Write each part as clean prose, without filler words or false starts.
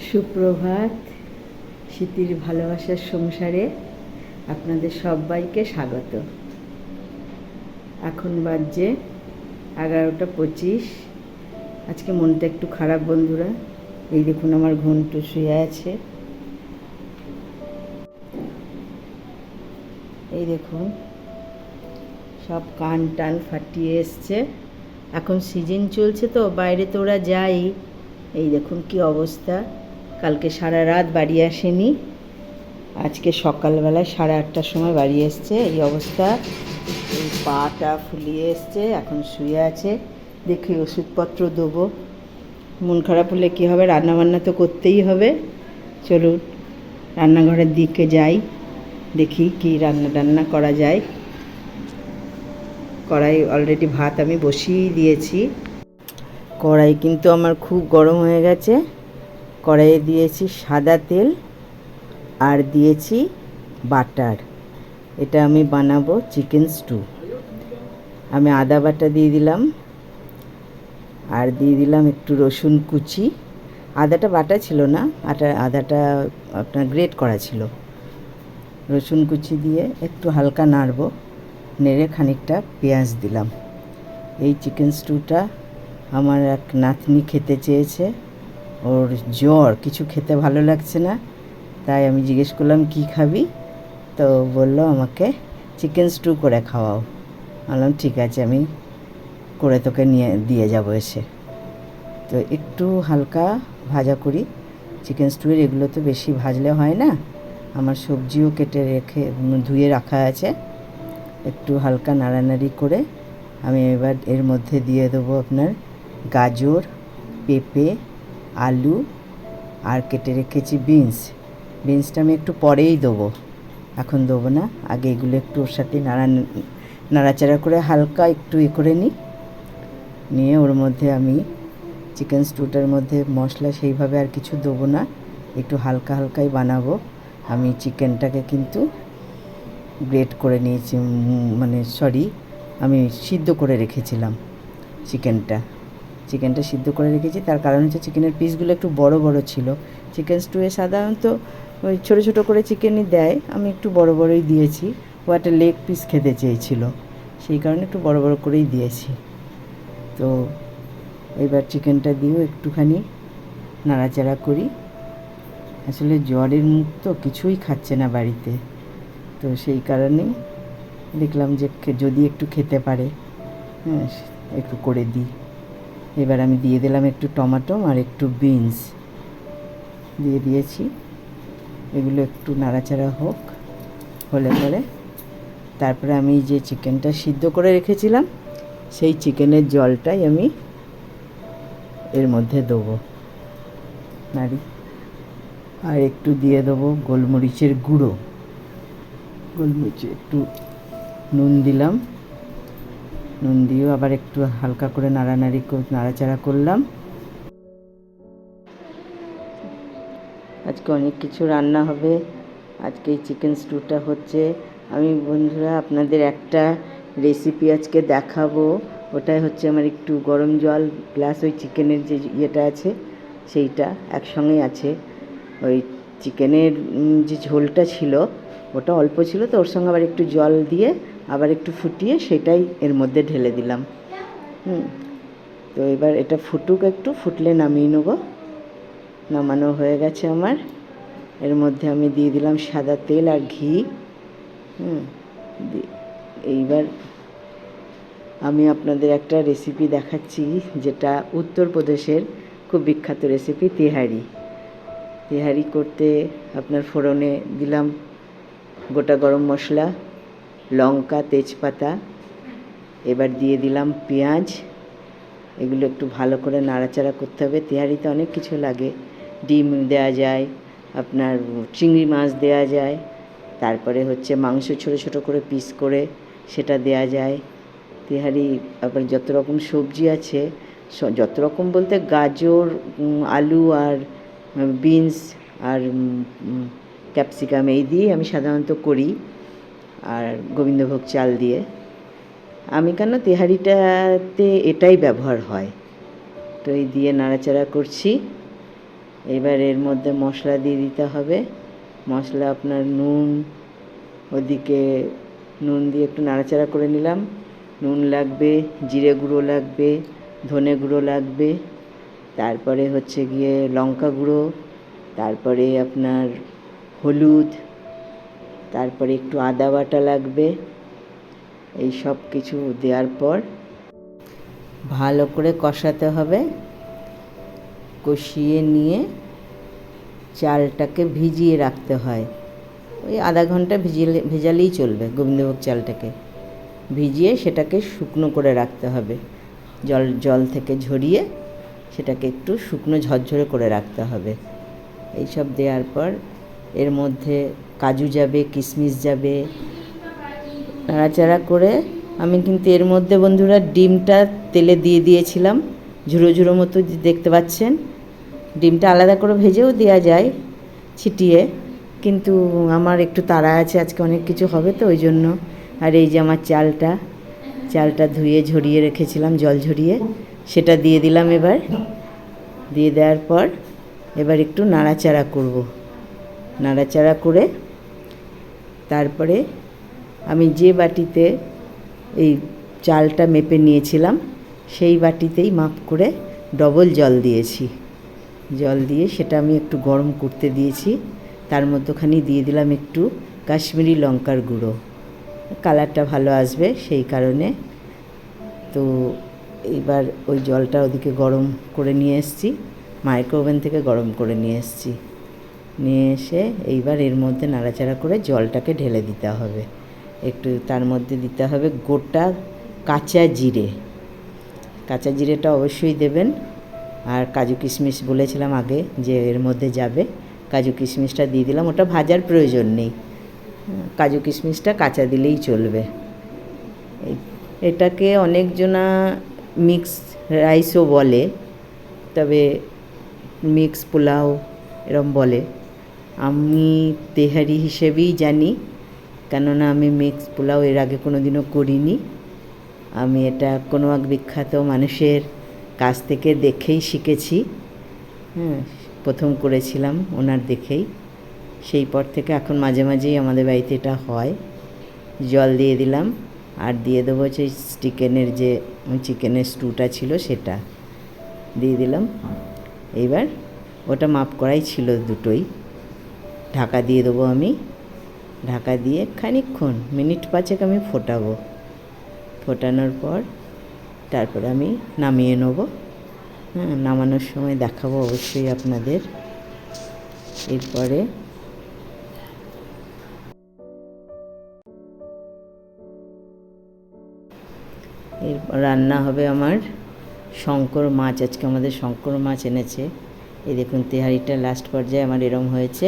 সুপ্রভাত। স্মৃতির ভালোবাসার সংসারে আপনাদের সবাইকে স্বাগত। এখন বাজছে 11:25। আজকে মনটা একটু খারাপ বন্ধুরা। এই দেখুন আমার ঘন্টু শুয়ে আছে, এই দেখুন সব কান টান ফাটিয়ে এসছে। এখন সিজন চলছে তো বাইরে তো ওরা যায়। এই দেখুন কি অবস্থা। কালকে সারা রাত বাড়ি আসেনি, আজকে সকালবেলায় 8:30টার সময় বাড়ি এসছে। এই অবস্থা, এই পাটা ফুলিয়ে এসছে, এখন শুয়ে আছে। দেখি ওষুধপত্র দেবো। মন খারাপ হলে কী হবে, রান্নাবান্না তো করতেই হবে। চলুন রান্নাঘরের দিকে যাই, দেখি কি রান্না করা যায়। কড়াই অলরেডি ভাত আমি বসিয়েই দিয়েছি। কড়াই কিন্তু আমার খুব গরম হয়ে গেছে। কড়াইয়ে দিয়েছি সাদা তেল আর দিয়েছি বাটার। এটা আমি বানাবো চিকেন স্টু। আমি আদা বাটা দিয়ে দিলাম আর দিয়ে দিলাম একটু রসুন কুচি। আদাটা বাটা ছিল না, আদাটা আপনার গ্রেট করা ছিল। রসুন কুচি দিয়ে একটু হালকা নাড়বো, নেড়ে খানিকটা পেঁয়াজ দিলাম। এই চিকেন স্টুটা আমার এক নাতনি খেতে চেয়েছে, ওর জ্বর, কিছু খেতে ভালো লাগছে না। তাই আমি জিজ্ঞেস করলাম কি খাবি, তো বললো আমাকে চিকেন স্টু করে খাওয়াও। বললাম ঠিক আছে, আমি করে তোকে নিয়ে দিয়ে যাবো এসে। তো একটু হালকা ভাজা করি চিকেন স্টুয়ের। এগুলো তো বেশি ভাজলে হয় না। আমার সবজিও কেটে রেখে ধুয়ে রাখা আছে। একটু হালকা নাড়ানাড়ি করে আমি এবার এর মধ্যে দিয়ে দেবো আপনার গাজর, পেঁপে, আলু আর কেটে রেখেছি বিনসটা আমি একটু পরেই দেবো, এখন দেবো না। আগে এগুলো একটু ওর সাথে নাড়াচাড়া করে হালকা একটু করে নিয়ে ওর মধ্যে আমি চিকেন স্টুটার মধ্যে মশলা সেইভাবে আর কিছু দেবো না, একটু হালকা হালকাই বানাবো। আমি চিকেনটাকে কিন্তু গ্রেট করে নিয়েছি, আমি সিদ্ধ করে রেখেছিলাম চিকেনটা সিদ্ধ করে রেখেছি। তার কারণ হচ্ছে চিকেনের পিসগুলো একটু বড় বড় ছিল। চিকেন স্টুয়ে সাধারণত ওই ছোটো ছোটো করে চিকেনই দেয়, আমি একটু বড় বড়ই দিয়েছি। ও একটা লেগ পিস খেতে চেয়েছিল, সেই কারণে একটু বড় বড় করেই দিয়েছি। তো এবার চিকেনটা দিয়েও একটুখানি নাড়াচাড়া করি। আসলে জ্বরের মুখ তো কিছুই খাচ্ছে না বাড়িতে, তো সেই কারণেই দেখলাম যে যদি একটু খেতে পারে, হ্যাঁ, একটু করে দিই। এবার আমি দিয়ে দিলাম একটু টমেটো আর একটু বিনস দিয়ে দিয়েছি। এগুলো একটু নাড়াচাড়া হলে পরে তারপরে আমি যে চিকেনটা সিদ্ধ করে রেখেছিলাম সেই চিকেনের জলটাই আমি এর মধ্যে দেবো, নাড়ি। আর একটু দিয়ে দেবো গোলমরিচের গুঁড়ো, একটু নুন দিলাম। নুন দিয়েও আবার একটু হালকা করে নাড়াচাড়া করলাম। আজকে অনেক কিছু রান্না হবে। আজকে এই চিকেন স্টুটা হচ্ছে। আমি বন্ধুরা আপনাদের একটা রেসিপি আজকে দেখাবো। ওটাই হচ্ছে আমার একটু গরম জল প্লাস ওই চিকেনের যে ইয়েটা আছে সেইটা একসঙ্গেই আছে। ওই চিকেনের যে ঝোলটা ছিল ওটা অল্প ছিল, তো ওর সঙ্গে আবার একটু জল দিয়ে আবার একটু ফুটিয়ে সেটাই এর মধ্যে ঢেলে দিলাম। তো এবার এটা ফুটুক, একটু ফুটলে নামিয়ে নেবো। নামানো হয়ে গেছে আমার। এর মধ্যে আমি দিয়ে দিলাম সাদা তেল আর ঘি। এইবার আমি আপনাদের একটা রেসিপি দেখাচ্ছি, যেটা উত্তরপ্রদেশের খুব বিখ্যাত রেসিপি, তেহারি করতে আপনার ফোড়নে দিলাম গোটা গরম মশলা, লঙ্কা, তেজপাতা। এবার দিয়ে দিলাম পেঁয়াজ। এগুলো একটু ভালো করে নাড়াচাড়া করতে হবে। তেহারিতে অনেক কিছু লাগে, ডিম দেওয়া যায়, আপনার চিংড়ি মাছ দেওয়া যায়, তারপরে হচ্ছে মাংস ছোটো ছোটো করে পিস করে সেটা দেওয়া যায়। তেহারি আবার যত রকম সবজি আছে, যত রকম বলতে গাজর, আলু আর বিনস আর ক্যাপসিকাম, এই দিয়েই আমি সাধারণত করি, আর গোবিন্দভোগ চাল দিয়ে। আমি কেন তেহারিটাতে এটাই ব্যবহার হয়। তো এই দিয়ে নাড়াচাড়া করছি। এবার এর মধ্যে মশলা দিয়ে দিতে হবে। মশলা আপনার নুন, ওদিকে নুন দিয়ে একটু নাড়াচাড়া করে নিলাম। নুন লাগবে, জিরে গুঁড়ো লাগবে, ধনে গুঁড়ো লাগবে, তারপরে হচ্ছে গিয়ে লঙ্কা গুঁড়ো, তারপরে আপনার হলুদ, তারপরে একটু আদা বাটা লাগবে। এই সব কিছু দেওয়ার পর ভালো করে কষাতে হবে। কষিয়ে নিয়ে চালটাকে ভিজিয়ে রাখতে হয়, ওই আধা ঘন্টা ভেজালেই চলবে। গোবিন্দভোগ চালটাকে ভিজিয়ে সেটাকে শুকনো করে রাখতে হবে, জল থেকে ঝরিয়ে সেটাকে একটু শুকনো ঝরঝরে করে রাখতে হবে। এইসব দেওয়ার পর এর মধ্যে কাজু যাবে, কিশমিশ যাবে, নাড়াচাড়া করে আমি কিন্তু এর মধ্যে বন্ধুরা ডিমটা তেলে দিয়ে দিয়েছিলাম, ঝুড়ো ঝুড়ো মতো দেখতে পাচ্ছেন। ডিমটা আলাদা করে ভেজেও দেওয়া যায় ছিটিয়ে, কিন্তু আমার একটু তাড়া আছে, আজকে অনেক কিছু হবে তো ওই জন্য। আর এই যে আমার চালটা ধুয়ে ঝরিয়ে রেখেছিলাম, জল ঝরিয়ে, সেটা দিয়ে দিলাম। এবার দিয়ে দেওয়ার পর এবার একটু নাড়াচাড়া করব। নাড়াচাড়া করে তারপরে আমি যে বাটিতে এই চালটা মেপে নিয়েছিলাম সেই বাটিতেই মাপ করে ডবল জল দিয়েছি। জল দিয়ে সেটা আমি একটু গরম করতে দিয়েছি। তার মধ্যখানে দিয়ে দিলাম একটু কাশ্মীরি লঙ্কার গুঁড়ো, কালারটা ভালো আসবে সেই কারণে। তো এইবার ওই জলটা ওদিকে গরম করে নিয়ে এসেছি, মাইক্রোওভেন থেকে গরম করে নিয়ে এসেছি। নিয়ে এসে এইবার এর মধ্যে নাড়াচাড়া করে জলটাকে ঢেলে দিতে হবে। একটু তার মধ্যে দিতে হবে গোটা কাঁচা জিরেটা অবশ্যই দেবেন। আর কাজু কিশমিশ বলেছিলাম আগে যে এর মধ্যে যাবে, কাজু কিশমিশটা দিয়ে দিলাম। ওটা ভাজার প্রয়োজন নেই, কাজু কিশমিশটা কাঁচা দিলেই চলবে। এটাকে অনেকজনা মিক্স রাইসও বলে, তবে মিক্স পোলাও এরম বলে। আমি তেহারি হিসেবেই জানি, কেননা আমি মিক্স পোলাও এর আগে কোনো দিনও করিনি। আমি এটা কোনো এক বিখ্যাত মানুষের কাছ থেকে দেখেই শিখেছি। প্রথম করেছিলাম ওনার দেখেই, সেই পর থেকে এখন মাঝে মাঝেই আমাদের বাড়িতে এটা হয়। জল দিয়ে দিলাম আর দিয়ে দেবো যে চিকেনের স্টুটা ছিল সেটা দিয়ে দিলাম। এইবার ওটা মাপ করাই ছিল দুটোই। ঢাকা দিয়ে দেবো আমি। ঢাকা দিয়ে খানিকক্ষণ মিনিট 5 আমি ফোটাবো। ফোটানোর পর তারপরে আমি নামিয়ে নেব। নামানোর সময় দেখাবো অবশ্যই আপনাদের। এরপরে রান্না হবে আমার শঙ্কর মাছ। আজকে আমাদের শঙ্কর মাছ এনেছে। এই দেখুন তেহারিটা লাস্ট পর্যায়ে আমার এরম হয়েছে।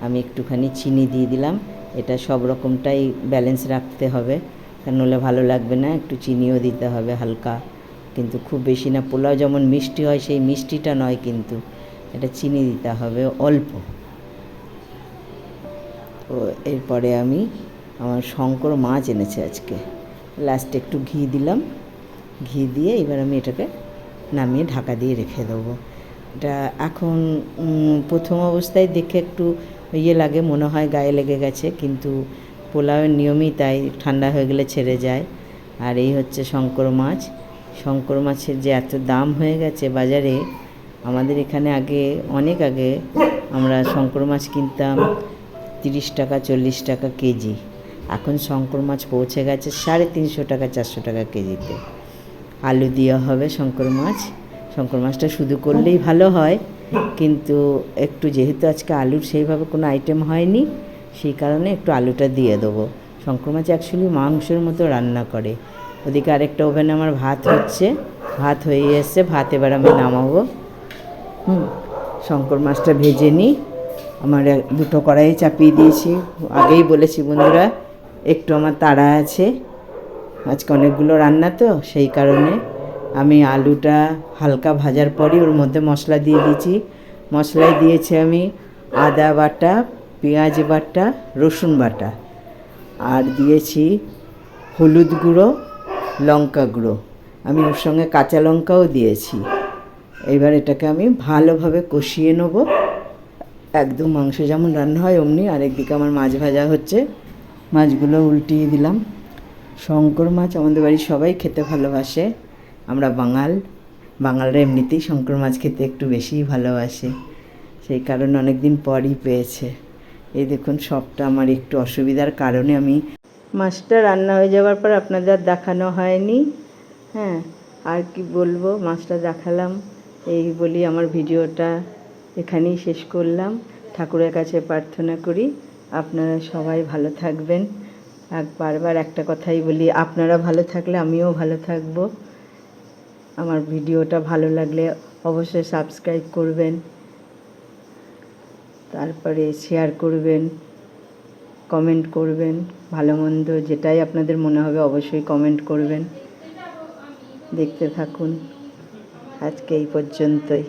আমি একটুখানি চিনি দিয়ে দিলাম, এটা সব রকমটাই ব্যালেন্স রাখতে হবে, কারণ নইলে ভালো লাগবে না। একটু চিনিও দিতে হবে হালকা, কিন্তু খুব বেশি না। পোলাও যেমন মিষ্টি হয় সেই মিষ্টিটা নয়, কিন্তু এটা চিনি দিতে হবে অল্প। তো এরপরে আমি আমার শঙ্কর মাছ এনেছে আজকে, লাস্টে একটু ঘি দিলাম। ঘি দিয়ে এবার আমি এটাকে নামিয়ে ঢাকা দিয়ে রেখে দেবো। এটা এখন প্রথম অবস্থায় দেখে একটু লাগে, মনে হয় গায়ে লেগে গেছে, কিন্তু পোলাওয়ের নিয়মই তাই, ঠান্ডা হয়ে গেলে ছেড়ে যায়। আর এই হচ্ছে শঙ্কর মাছ। শঙ্কর মাছের যে এত দাম হয়ে গেছে বাজারে, আমাদের এখানে অনেক আগে আমরা শঙ্কর মাছ কিনতাম 30 টাকা 40 টাকা কেজি। এখন শঙ্কর মাছ পৌঁছে গেছে 350 টাকা 400 টাকা কেজিতে। আলু দেওয়া হবে শঙ্কর মাছটা শুধু করলেই ভালো হয়, কিন্তু একটু যেহেতু আজকে আলুর সেইভাবে কোনো আইটেম হয়নি, সেই কারণে একটু আলুটা দিয়ে দেবো। শঙ্কর মাছ অ্যাকচুয়ালি মাংসের মতো রান্না করে। ওদিকে আরেকটা ওভেনে আমার ভাত হচ্ছে, ভাত হয়ে এসছে, ভাত এবার আমি নামাবো। শঙ্কর মাছটা ভেজে নিই। আমার দুটো কড়াই চাপিয়ে দিয়েছি, আগেই বলেছি বন্ধুরা, একটু আমার তাড়া আছে, আজকে অনেকগুলো রান্না তো সেই কারণে। আমি আলুটা হালকা ভাজার পরই ওর মধ্যে মশলা দিয়ে দিয়েছি। মশলায় দিয়েছি আমি আদা বাটা, পেঁয়াজ বাটা, রসুন বাটা, আর দিয়েছি হলুদ গুঁড়ো, লঙ্কা গুঁড়ো। আমি ওর সঙ্গে কাঁচা লঙ্কাও দিয়েছি। এইবার এটাকে আমি ভালোভাবে কষিয়ে নেব, একদম মাংস যেমন রান্না হয় অমনি। আরেকদিকে আমার মাছ ভাজা হচ্ছে, মাছগুলো উল্টিয়ে দিলাম। শঙ্কর মাছ আমাদের বাড়ির সবাই খেতে ভালোবাসে। আমরা বাঙালরা এমনিতেই শঙ্কর মাছ খেতে একটু বেশিই ভালোবাসে, সেই কারণে অনেক দিন পরই পেয়েছে। এই দেখুন সবটা আমার একটু অসুবিধার কারণে আমি মাছটা রান্না হয়ে যাওয়ার পর আপনাদের দেখানো হয়নি। হ্যাঁ, আর কি বলবো, মাছটা দেখালাম এই বলি আমার ভিডিওটা এখানেই শেষ করলাম। ঠাকুরের কাছে প্রার্থনা করি আপনারা সবাই ভালো থাকবেন। বারবার একটা কথাই বলি, আপনারা ভালো থাকলে আমিও ভালো থাকবো। আমার ভিডিওটা ভালো লাগলে অবশ্যই সাবস্ক্রাইব করবেন, তারপরে শেয়ার করবেন, কমেন্ট করবেন, ভালো মন্দ যেটাই আপনাদের মনে হবে অবশ্যই কমেন্ট করবেন। দেখতে থাকুন, আজকে এই পর্যন্তই।